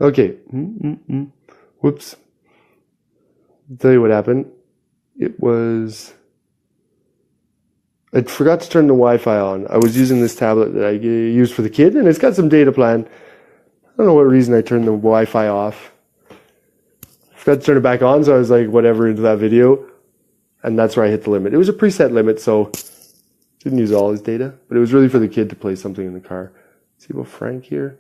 Okay. Whoops. I'll tell you what happened. It was... I forgot to turn the Wi-Fi on. I was using this tablet that I used for the kid, and it's got some data plan. I don't know what reason I turned the Wi-Fi off. I forgot to turn it back on, so I was like, whatever, into that video. And that's where I hit the limit. It was a preset limit, so didn't use all his data. But it was really for the kid to play something in the car. See about Frank here?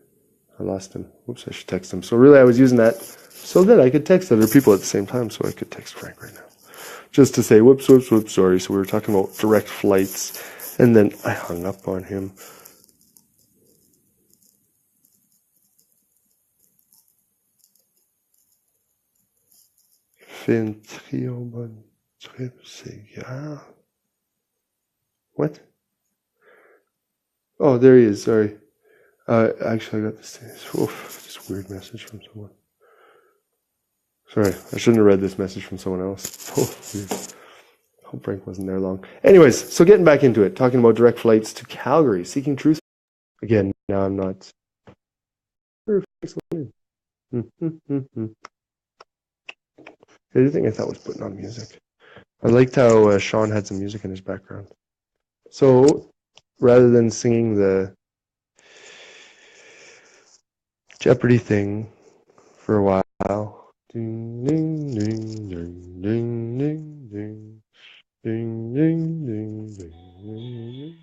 I lost him. Whoops, I should text him. So really I was using that so that I could text other people at the same time, so I could text Frank right now. Just to say, whoops, sorry. So we were talking about direct flights, and then I hung up on him. What? Oh, there he is, sorry. Actually, I got this weird message from someone. Sorry, I shouldn't have read this message from someone else. Oh, weird. Hope Frank wasn't there long. Anyways, so getting back into it, talking about direct flights to Calgary, seeking truth. Again, now I'm not sure if Frank's in. The thing I thought was putting on music. I liked how Sean had some music in his background. So, rather than singing the Jeopardy thing for a while, ding ding ding ding ding ding ding ding ding ding ding.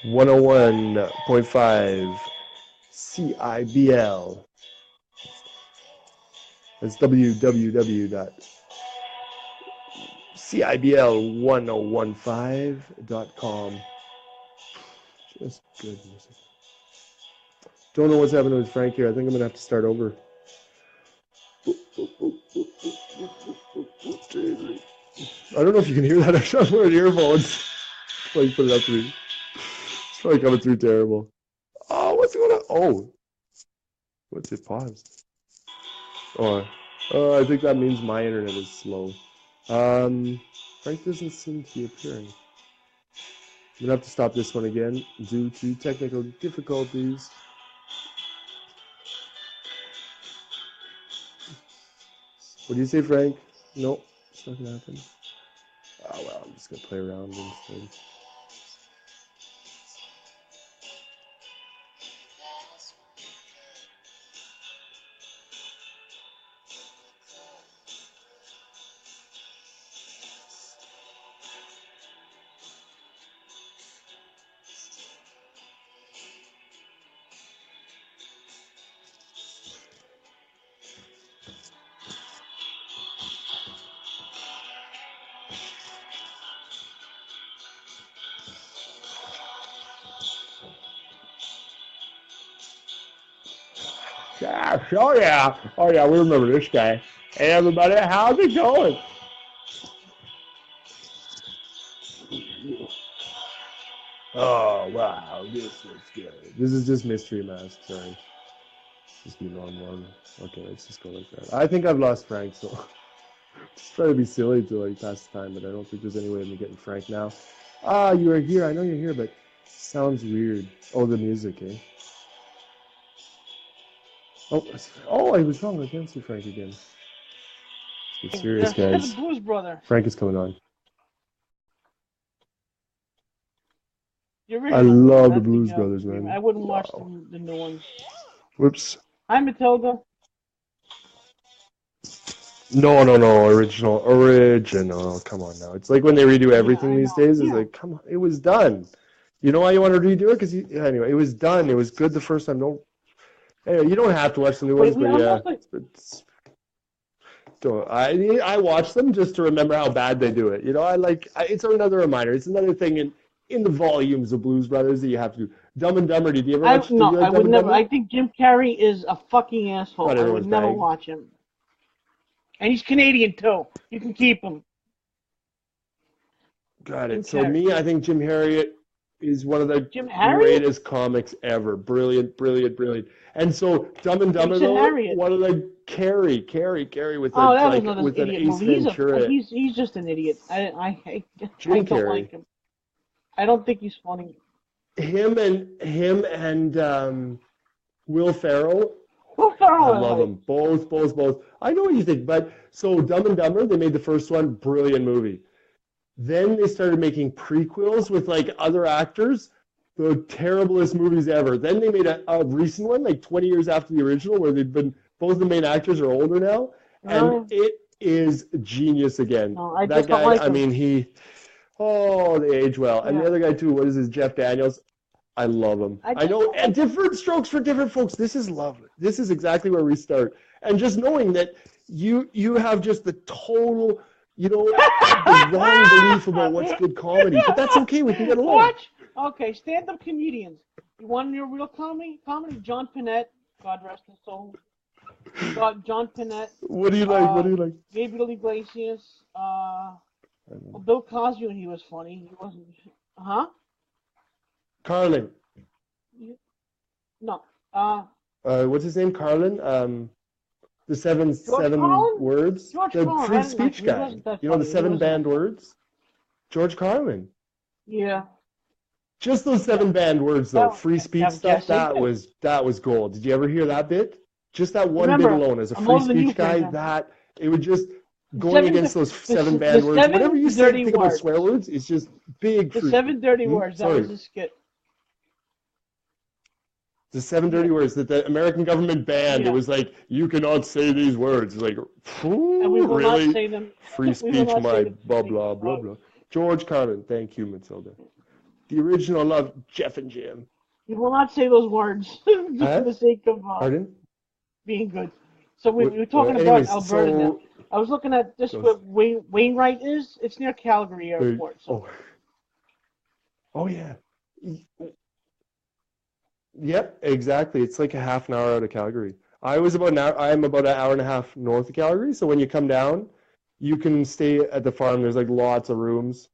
101.5 CIBL. That's www.cibl1015.com. Just good music. Don't know what's happening with Frank here. I think I'm gonna have to start over. I don't know if you can hear that. I'm wearing earphones. Like, put it up to me. It's probably coming through terrible. Oh, what's going on? Oh, what's it paused? Oh, I think that means my internet is slow. Frank doesn't seem to be appearing. I'm gonna have to stop this one again due to technical difficulties. What do you say, Frank? Nope, it's not gonna happen. Oh well, I'm just gonna play around instead. Yeah, oh yeah. Oh yeah, we remember this guy. Hey everybody, how's it going? Oh wow, this looks good. This is just Mystery Mask, sorry. Just be normal. Okay, let's just go like that. I think I've lost Frank, so just try to be silly to like pass the time, but I don't think there's any way of me getting Frank now. Ah, you are here. I know you're here, but sounds weird. Oh, the music, eh? Oh, I was wrong. I can't see Frank again. It's serious, guys. The Blues Brother. Frank is coming on. I love the Blues Brothers, man. I wouldn't watch the new ones. Whoops. Hi, Matilda. No. Original. Come on now. It's like when they redo everything these days. It's like, come on, it was done. You know why you want to redo it? Because anyway, it was done. It was good the first time. No, anyway, you don't have to watch the new ones, but yeah. I watch them just to remember how bad they do it. You know, it's another reminder. It's another thing in the volumes of Blues Brothers that you have to do. Dumb and Dumber. Did you ever watch? No, I would never. I think Jim Carrey is a fucking asshole. I would never watch him. And he's Canadian too. You can keep him. Got it. So me, I think Jim Carrey is one of the greatest comics ever. Brilliant. And so Dumb and Dumber, though, one of the Carrie with with an Ace Ventura. He's just an idiot. I don't like him. I don't think he's funny. him and Will Ferrell. I love them both. I know what you think, but so Dumb and Dumber, they made the first one, brilliant movie. Then they started making prequels with like other actors, the terriblest movies ever. Then they made a recent one, like 20 years after the original, where they've been both the main actors are older now, and it is genius again. No, that guy, like I mean, they age well. And the other guy too, what is his, Jeff Daniels? I love him. I know, and different strokes for different folks. This is lovely. This is exactly where we start. And just knowing that you have just the total, the wrong belief about what's good comedy. But that's okay. We can get along. Watch. Okay, stand-up comedians. You want your real comedy? John Panette, God rest his soul. John Panette. What do you like? Gabriel Iglesias. Bill Cosby when he was funny. He wasn't. Huh? Carlin. No. What's his name? Carlin. The seven words. The free speech guy. The 7 banned words. George Carlin. Yeah. Just those 7 banned words though. Free speech stuff. That was gold. Did you ever hear that bit? Just that one bit alone as a free speech guy. That it would just going against those 7 banned words. Whatever you say, think about swear words. It's just big. The 7 dirty words. That was a skit. The 7 dirty words that the American government banned. It was like, you cannot say these words. It's like, and we will really? Not say them. Free speech, my blah, blah, blah, blah. George Carlin. Thank you, Matilda. The original love, Jeff and Jim. You will not say those words just for the sake of being good. So we were talking about Alberta now. I was looking at just where Wainwright is. It's near Calgary Airport. So. Oh, yeah. Yep, exactly. It's like a half an hour out of Calgary. I'm about an hour and a half north of Calgary. So when you come down, you can stay at the farm. There's like lots of rooms,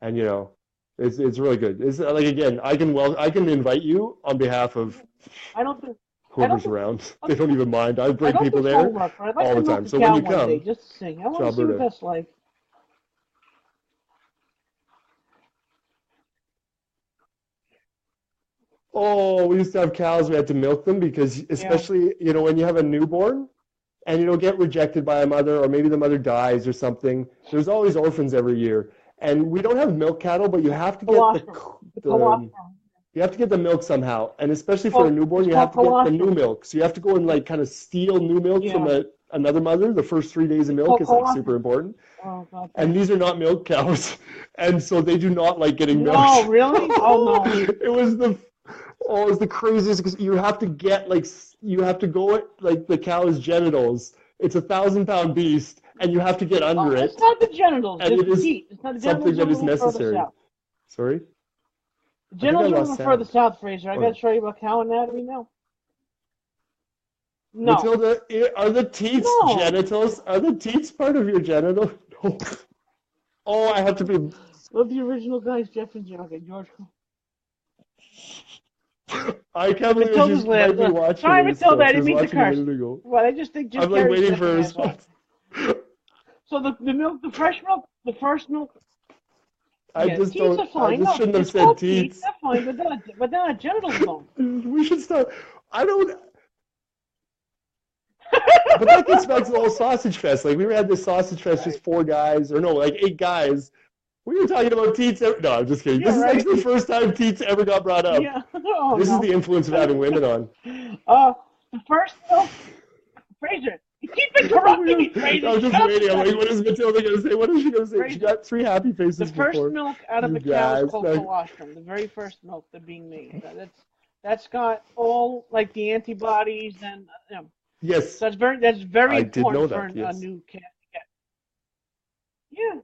and it's really good. It's like, again, I can invite you on behalf of whoever's around. They don't even mind. I bring people there all the time. So when you come, just to sing. I want to see what that's like. Oh, we used to have cows. We had to milk them because, especially, when you have a newborn and get rejected by a mother, or maybe the mother dies or something. There's always orphans every year, and we don't have milk cattle, but you have to get the milk somehow. And especially for a newborn, you have to get the new milk. So you have to go and kind of steal new milk from another mother. The first 3 days of milk is super important. Oh, God. And these are not milk cows, and so they do not like getting milk. No, really? Oh no! It was the craziest, because you have to go at the cow's genitals. It's a 1,000-pound beast, and you have to get under it. It's not the genitals. And it's the feet. It's not the genitals. Something that is necessary. Sorry? The genitals are a little further south, Fraser. I got to show you about cow anatomy now. No. Matilda, are the teats genitals? Are the teats part of your genital? No. Oh, I have to be... Love the original guys, Jeff and Jim. Okay, George. I can't believe she's might be watching. Sorry, Matilda, I didn't mean to curse. Well, I just think I'm waiting for a response. So the milk, the fresh milk, the first milk. I just shouldn't have said teats. They're fine, but they're not genitals though. We should stop. I don't. But that gets back to the whole sausage fest. Like, we had this sausage fest, just 4 guys, or no, like 8 guys. We were talking about teats. No, I'm just kidding. This is like the first time teats ever got brought up. Yeah. This is the influence of having women on. The first milk, Fraser. You keep interrupting me, Fraser. I'm just waiting. I'm like, what is Matilda going to say? What is she going to say? Fraser. She got 3 happy faces The first before. milk out of a cow is called colostrum. The very first milk that's being made. That's got all like the antibodies and. Yes. So that's very important for a new calf to get. Yeah.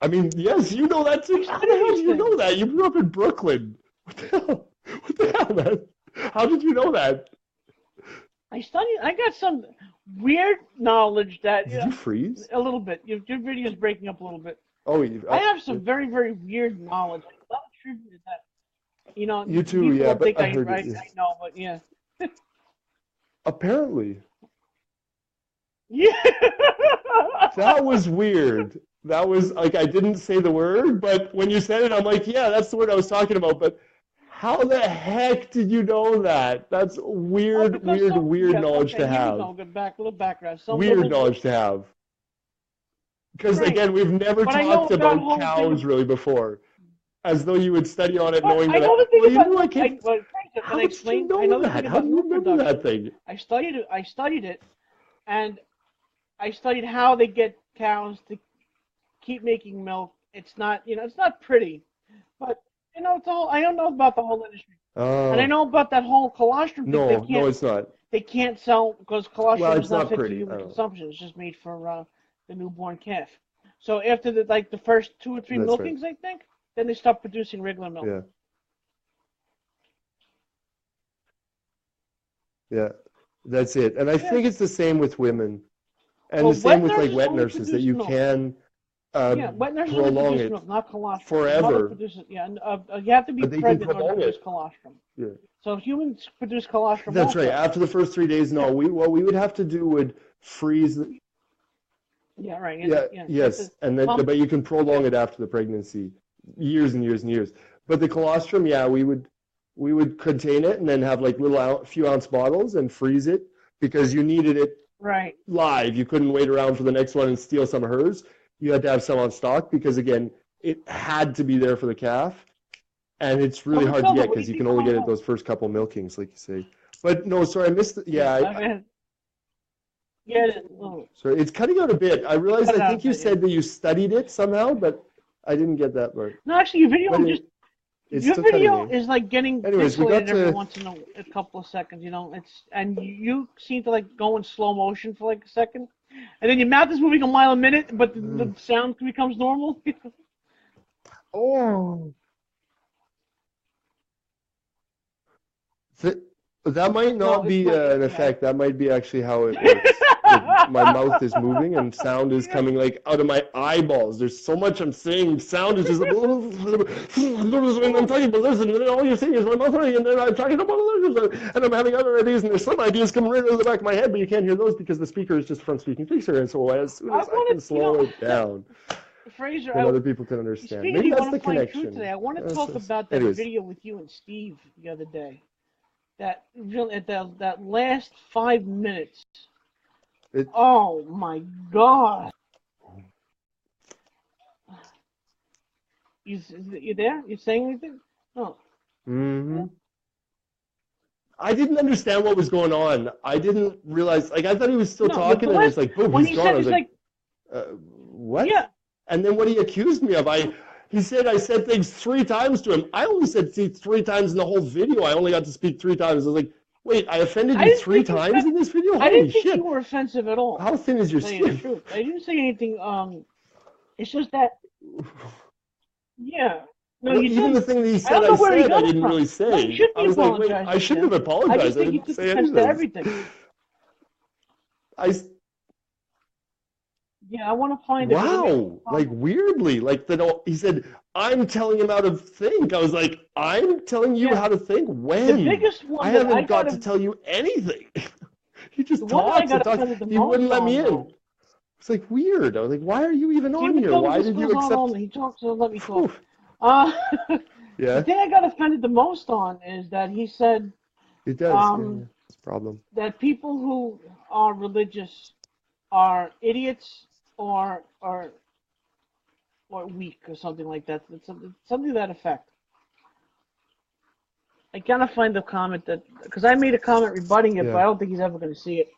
I mean, yes, you know that too. How the hell do you know that? You grew up in Brooklyn. What the hell? What the hell, man? How did you know that? I got some weird knowledge that... Did you freeze? A little bit. Your video's breaking up a little bit. Oh, I have some very, very weird knowledge. I love trivia that, You too, yeah, but I heard it. I know, but yeah. Apparently. Yeah. That was weird. That was, like, I didn't say the word, but when you said it, I'm like, yeah, that's the word I was talking about, but How the heck did you know that? That's weird, weird knowledge to Here we have. go. Good little background. Weird knowledge to have. Because again, we've never talked about cows really before, as though you would study on it knowing that. I know the thing about how did you know that? How do you remember that thing? I studied it, and I studied how they get cows to keep making milk. It's not, it's not pretty, but it's all. I don't know about the whole industry, and I know about that whole colostrum thing. No, it's not. They can't sell because colostrum is not fit for human consumption. It's just made for the newborn calf. So after the first 2 or 3 milkings, I think, then they stop producing regular milk. Yeah. Yeah, that's it. And I think it's the same with women, and the same with like wet nurses, that you can wet nurses prolong it milk, not colostrum. Forever. Produces, you have to be pregnant in order to produce colostrum. Yeah. So humans produce colostrum. That's right. After the first 3 days, no. What we would have to do would freeze. Yeah, right. Yes, and then but you can prolong it after the pregnancy, years and years and years. But the colostrum, we would contain it and then have like little few ounce bottles and freeze it because you needed it live. You couldn't wait around for the next one and steal some of hers. You had to have some on stock because again, it had to be there for the calf, and it's really hard to get because you can only get it those first couple milkings, like you say. But no, sorry, I missed. Sorry, it's cutting out a bit. I realized. I think you said that you studied it somehow, but I didn't get that part. No, actually, your video your video is like getting pixelated every once in a couple of seconds. And you seem to like go in slow motion for like a second, and then your mouth is moving a mile a minute, but the sound becomes normal. Oh. That might not be an effect. That might be actually how it works. My mouth is moving and sound is coming like out of my eyeballs. There's so much I'm saying. Sound is just and I'm talking about this, and then all you're saying is my mouth, and then I'm talking about this, and I'm having other ideas, and there's some ideas coming right out of the back of my head, but you can't hear those because the speaker is just front speaking Fraser, and so as soon as I can slow it down, Fraser, other people can understand. Maybe that's the connection. Today, I want to talk about that video with you and Steve the other day. That last 5 minutes. Oh my God! You there? You saying anything? No. Mm-hmm. I didn't understand what was going on. I didn't realize. Like I thought he was still talking, and it's like, boom, he's gone. I was like, what? Yeah. And then what he accused me of, he said I said things 3 times to him. I only said 3 times in the whole video. I only got to speak 3 times. I was like, wait, I offended you 3 times in this video? I didn't think you were offensive at all. How thin is your skin? I didn't say anything. It's just that. Yeah. No, you even the thing that he said, I didn't really say. No, you should be apologizing. Like, wait, I shouldn't have apologized. I just think you took offense to everything. Yeah, I want to find it. Wow, like weirdly, like he said, I'm telling him how to think. I was like, I'm telling you how to think? When? The biggest one I haven't got to tell you anything. He just talks and talks. He wouldn't let me in. It's like weird. I was like, why are you even on here? Why did you accept? He talks, so let me talk. Yeah. The thing I got offended the most on is that he said it does. It's a problem. That people who are religious are idiots or weak or something like that. It's something to that effect. I gotta find the comment because I made a comment rebutting it, but I don't think he's ever going to see it.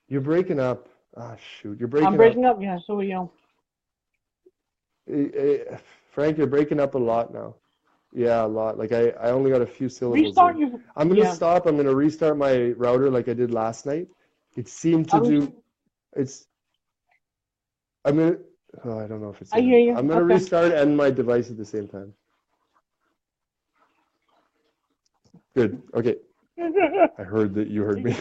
You're breaking up. Ah, shoot, you're breaking up. I'm breaking up. Yeah, so are you. Frank, you're breaking up a lot now. Yeah, a lot. Like I only got a few syllables. Restart I'm going to stop. I'm going to restart my router like I did last night. It seemed to do. I'm going to. Oh, I don't know if it's. I hear you. I'm going to restart and my device at the same time. Good. Okay. I heard that you heard me.